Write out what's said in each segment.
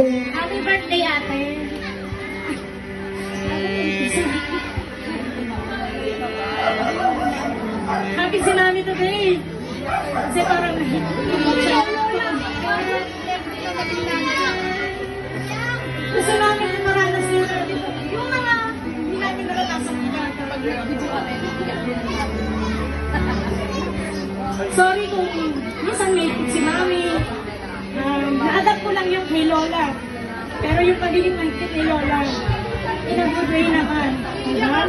Happy birthday, ate. Happy si Mami today. Kasi parang gusto namin yung maranas nila. Yung mga hindi namin naranasan kapag sorry kung minsan may si Mami. Na-adapt ko lang yung kay Lola. Pero yung pagiging mahigpit ni Lola, inag-pray naman. Diba?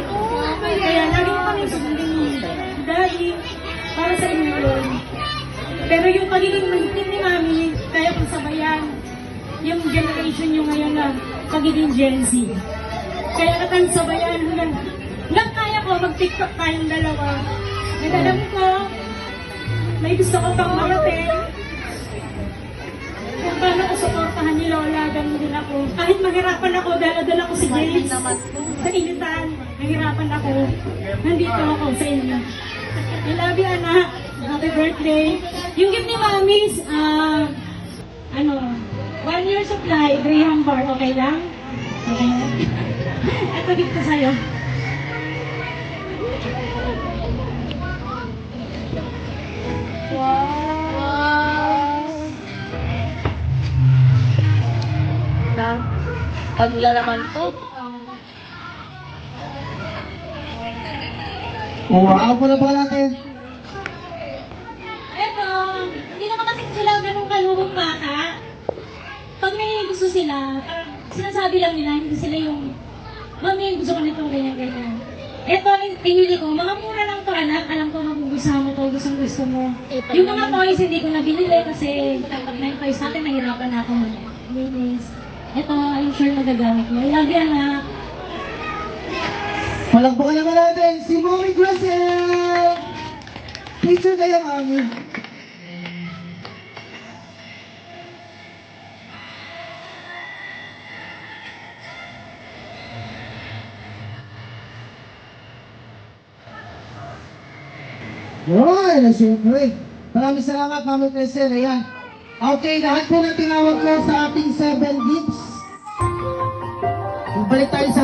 Kaya lagi ko kami sundin ni Daddy para sa inyo yun. Pero yung pagiging mahigpit ni Mami, kaya kong sabayan yung generation nyo ngayon na pagiging Gen Z. Kaya natin sabayan hanggang kaya ko mag-TikTok tayong dalawa. And alam ko, may gusto ko pang marating. Kung paano ko suportahan ni Lola, ganun din ako. Kahit mahirapan ako, dala-dala ko si James sa initan. Mahirapan ako. Nandito ako sa inyo. I love you, anak. Happy birthday. Yung gift ni Mami is, 1 year supply, Graham bar. Okay lang? Okay lang. Ito gift ko sa'yo. Paglalaman to. Wow, po na ba natin? Eto, hindi naman kasi sila ganun kalubong bata. Pag may gusto sila, sinasabi lang nila, hindi sila yung, Mami, gusto ko nito, ganyan. Eto, pinili ko, mga mura lang to, anak. Alam ko magugustuhan mo to, gusto mo. Yung mga toys, hindi ko na binili kasi pag na yung toys natin, nahirapan na ako mag-linis. Eto, I'm sure magagamit mo. I love you, anak. Palakpakan naman natin si Mommy Gracel! Picture kayo, Mami. Yun, siyempre. Maraming salamat, Mami Gracel. Ayan. Okay, lahat po ng tinawag ko sa ating 7 gifts. Balik tayo sa